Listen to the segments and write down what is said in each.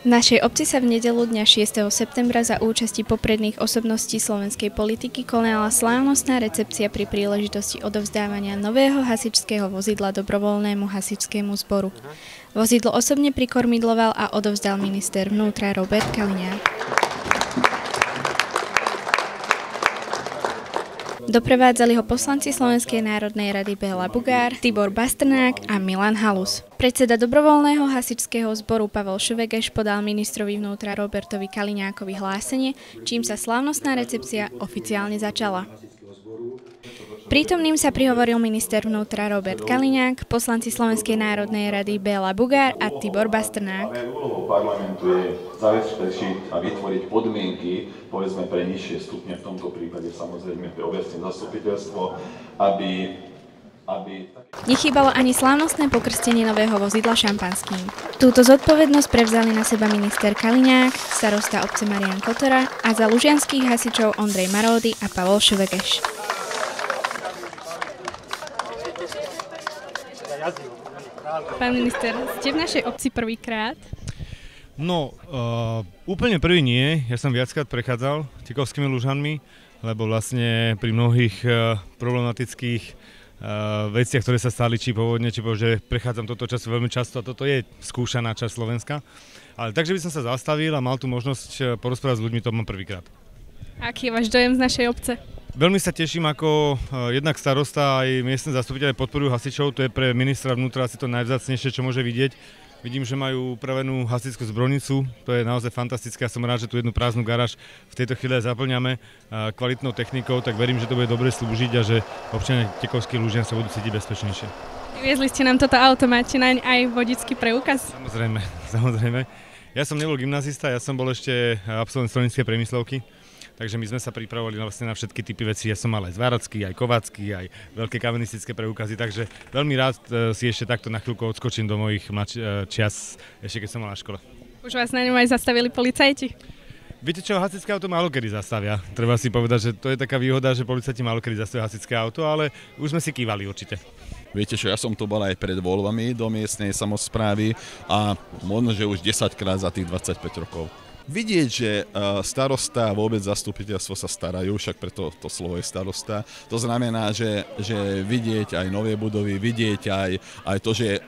V našej obci sa v nedeľu dňa 6. septembra za účasti popredných osobností slovenskej politiky konala slávnostná recepcia pri príležitosti odovzdávania nového hasičského vozidla dobrovoľnému hasičskému zboru. Vozidlo osobne prikormidloval a odovzdal minister vnútra Robert Kaliňák. Doprevádzali ho poslanci Slovenskej národnej rady Béla Bugár, Tibor Bastrnák a Milan Halus. Predseda dobrovoľného hasičského zboru Pavel Švegeš podal ministrovi vnútra Robertovi Kaliňákovi hlásenie, čím sa slávnostná recepcia oficiálne začala. Prítomným sa prihovoril minister vnútra Robert Kaliňák, poslanci Slovenskej národnej rady Béla Bugár a Tibor Bastrnák. Úlohou parlamentu je zabezpečiť a vytvoriť podmienky, povedzme pre nižšie stupne, v tomto prípade samozrejme pre obecné zastupiteľstvo, aby nechýbalo ani slávnostné pokrstenie nového vozidla šampanským. Túto zodpovednosť prevzali na seba minister Kaliňák, starosta obce Marián Kotora a za lužianskych hasičov Ondrej Maródy a Pavel Švegeš. Pán minister, ste v našej obci prvýkrát? No, úplne prvý nie. Ja som viackrát prechádzal Tikovskými Lužanmi, lebo vlastne pri mnohých problematických veciach, ktoré sa stali, či povodne, či že prechádzam toto času veľmi často a toto je skúšaná časť Slovenska. Ale takže by som sa zastavil a mal tu možnosť porozprávať s ľuďmi, to mám prvýkrát. Aký je váš dojem z našej obce? Veľmi sa teším, ako jednak starosta aj miestne zastupitelia podporujú hasičov, to je pre ministra vnútra asi to najvzácnejšie, čo môže vidieť. Vidím, že majú upravenú hasičskú zbrojnicu, to je naozaj fantastické, ja som rád, že tu jednu prázdnu garáž v tejto chvíli zaplňame kvalitnou technikou, tak verím, že to bude dobre slúžiť a že občania Tikovských Lužian sa budú cítiť bezpečnejšie. Vyviezli ste nám toto auto, máte naň aj vodičský preukaz? Samozrejme. Ja som nebol gymnazista, ja som bol ešte absolvent strojníckej priemyslovky. Takže my sme sa pripravovali vlastne na všetky typy vecí. Ja som mal aj zváracký, aj kovácky, aj veľké kamenistické preukazy, takže veľmi rád si ešte takto na chvíľku odskočím do mojich čias, ešte keď som mal na škole. Už vás na ňom aj zastavili policajti? Viete čo, hasičské auto málokedy zastavia. Treba si povedať, že to je taká výhoda, že policajti málokedy zastavia hasičské auto, ale už sme si kývali určite. Viete čo, ja som tu bol aj pred voľbami do miestnej samosprávy a možno, že už 10-krát za tých 25 rokov. Vidieť, že starosta a vôbec zastupiteľstvo sa starajú, však preto to slovo je starosta. To znamená, že vidieť aj nové budovy, vidieť aj to, že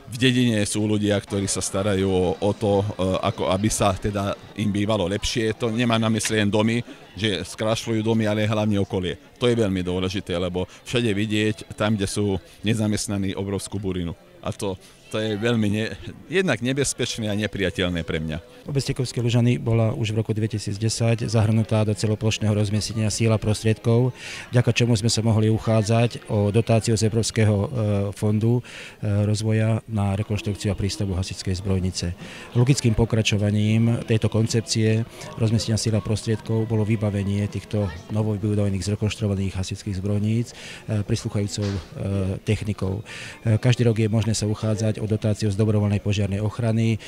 v dedine sú ľudia, ktorí sa starajú o to, ako aby sa teda im bývalo lepšie. To nemá na mysli len domy, že skrášľujú domy, ale hlavne okolie. To je veľmi dôležité, lebo všade vidieť, tam, kde sú nezamestnaní, obrovskú burinu. A to je veľmi jednak nebezpečné a nepriateľné pre mňa. Obec Tikovské Lužany bola už v roku 2010 zahrnutá do celoplošného rozmiestnenia síla prostriedkov, vďaka čomu sme sa mohli uchádzať o dotáciu z Európskeho fondu rozvoja na rekonštrukciu a prístavbu hasičskej zbrojnice. Logickým pokračovaním tejto koncepcie rozmiestnenia síla prostriedkov bolo vybavenie týchto novovybudovaných zrekonštruovaných hasičských zbrojníc prisluchajúcou technikou. Každý rok je možné sa uchádzať o dotáciu z dobrovoľnej požiarnej ochrany,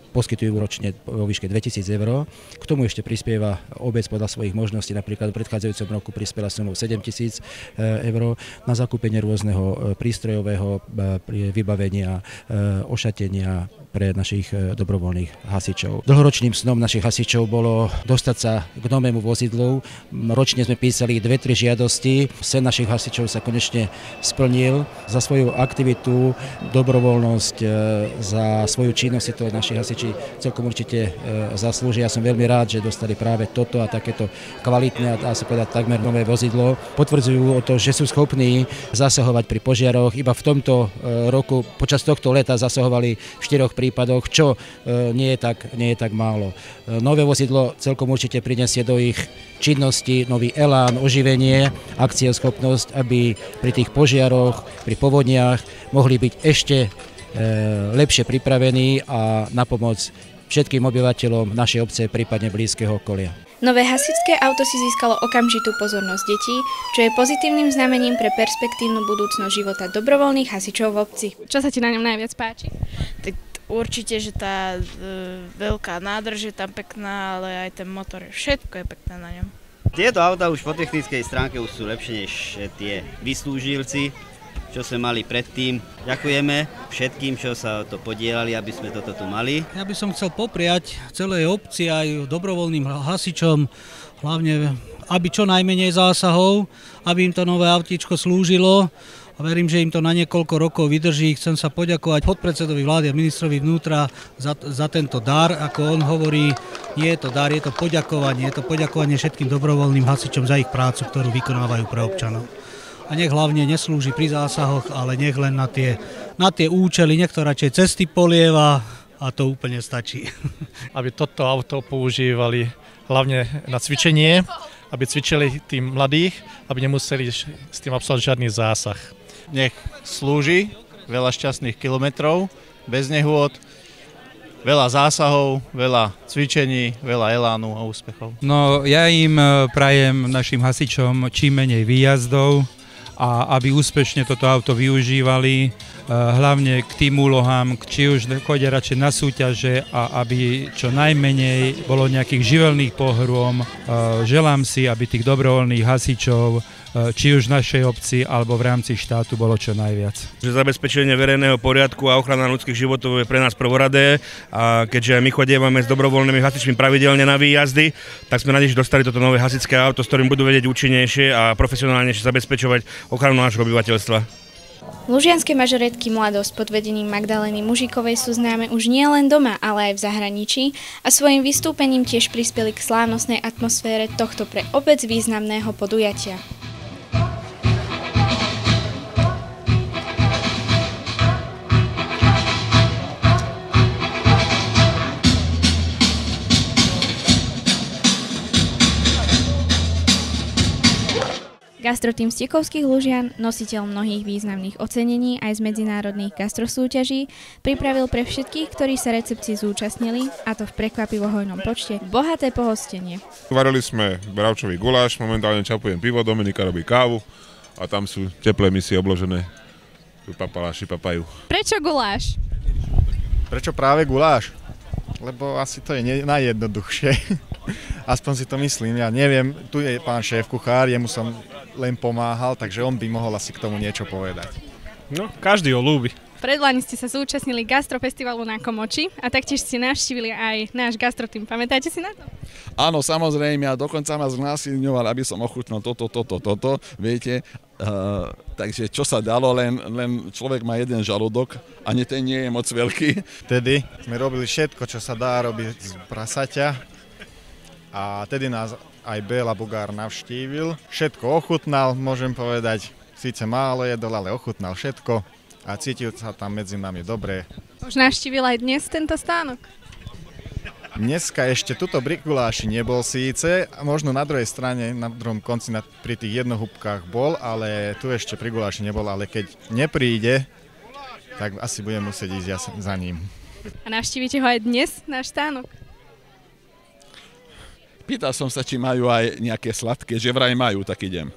poskytujú ročne vo výške 2000 eur. K tomu ešte prispieva obec podľa svojich možností, napríklad v predchádzajúcom roku prispela sumou 7000 eur na zakúpenie rôzneho prístrojového vybavenia, ošatenia pre našich dobrovoľných hasičov. Dlhoročným snom našich hasičov bolo dostať sa k novému vozidlu. Ročne sme písali 2-3 žiadosti. Sen našich hasičov sa konečne splnil. Za svoju aktivitu, dobrovoľnosť, za svoju činnosť si to naši hasiči celkom určite zaslúžia. Ja som veľmi rád, že dostali práve toto a takéto kvalitné a dá sa povedať takmer nové vozidlo. Potvrdzujú o to, že sú schopní zasahovať pri požiaroch. Iba v tomto roku, počas tohto leta zasahovali v 4 prípadoch, čo nie je tak málo. Nové vozidlo celkom určite prinesie do ich činnosti nový elán, oživenie, akcieschopnosť, aby pri tých požiaroch, pri povodniach mohli byť ešte lepšie pripravení a napomôcť všetkým obyvateľom našej obce, prípadne blízkeho okolia. Nové hasičské auto si získalo okamžitú pozornosť detí, čo je pozitívnym znamením pre perspektívnu budúcnosť života dobrovoľných hasičov v obci. Čo sa ti na ňom najviac páči? Tak určite, že tá veľká nádrž je tam pekná, ale aj ten motor, všetko je pekné na ňom. Tieto autá už po technickej stránke už sú lepšie než tie vyslúžilci. čo sme mali predtým. Ďakujeme všetkým, čo sa to podielali, aby sme toto tu mali. Ja by som chcel popriať celej obci aj dobrovoľným hasičom, hlavne aby čo najmenej zásahov, aby im to nové autíčko slúžilo. A verím, že im to na niekoľko rokov vydrží. Chcem sa poďakovať podpredsedovi vlády a ministrovi vnútra za tento dar. Ako on hovorí, nie je to dar, je to poďakovanie. Je to poďakovanie všetkým dobrovoľným hasičom za ich prácu, ktorú vykonávajú pre občanov. A nech hlavne neslúži pri zásahoch, ale nech len na tie účely, niekto radšej cesty polieva a to úplne stačí. Aby toto auto používali hlavne na cvičenie, aby cvičili tým mladých, aby nemuseli s tým absolvovať žiadny zásah. Nech slúži veľa šťastných kilometrov, bez nehôd, veľa zásahov, veľa cvičení, veľa elánu a úspechov. No ja im prajem, našim hasičom, čím menej výjazdov a aby úspešne toto auto využívali, hlavne k tým úlohám, či už chodia radšej na súťaže a aby čo najmenej bolo nejakých živelných pohrôm. Želám si, aby tých dobrovoľných hasičov či už v našej obci alebo v rámci štátu bolo čo najviac. Zabezpečenie verejného poriadku a ochrana ľudských životov je pre nás prvoradé a keďže my chodievame s dobrovoľnými hasičmi pravidelne na výjazdy, tak sme radi, že dostali toto nové hasičské auto, s ktorým budú vedieť účinnejšie a profesionálnejšie zabezpečovať ochranu nášho obyvateľstva. Lužianske mažoretky Mladosť pod vedením Magdalény Mužikovej sú známe už nie len doma, ale aj v zahraničí a svojim vystúpením tiež prispeli k slávnostnej atmosfére tohto pre obec významného podujatia. Gastrotým Stekovských Lužian, nositeľ mnohých významných ocenení aj z medzinárodných gastrosúťaží, pripravil pre všetkých, ktorí sa recepcii zúčastnili, a to v prekvapivo hojnom počte, bohaté pohostenie. Varili sme bravčový guláš, momentálne čapujem pivo, Dominika robí kávu a tam sú teplé misy obložené. Tu papaláši papajú. Prečo guláš? Prečo práve guláš? Lebo asi to je najjednoduchšie. Aspoň si to myslím, ja neviem, tu je pán šéf kuchár, jemu som len pomáhal, takže on by mohol asi k tomu niečo povedať. No, každý ho ľúbi. Predlani ste sa zúčastnili gastrofestivalu na Komoči a taktiež ste navštívili aj náš gastrotým. Pamätáte si na to? Áno, samozrejme, a dokonca ma znásilňoval, aby som ochutnal toto, viete. Takže čo sa dalo, len človek má jeden žalúdok a ten nie je moc veľký. Vtedy sme robili všetko, čo sa dá robiť z prasaťa a tedy nás aj Béla Bugár navštívil. Všetko ochutnal, môžem povedať, síce málo jedol, ale ochutnal všetko a cítil sa tam medzi nami dobre. Už navštívil aj dnes tento stánok? Dneska ešte tuto pri guláši nebol síce, možno na druhej strane, na druhom konci pri tých jednohúbkách bol, ale tu ešte pri guláši nebol, ale keď nepríde, tak asi budem musieť ísť za ním. A navštívite ho aj dnes, náš stánok? Pýtal som sa, či majú aj nejaké sladké, že vraj majú, tak idem.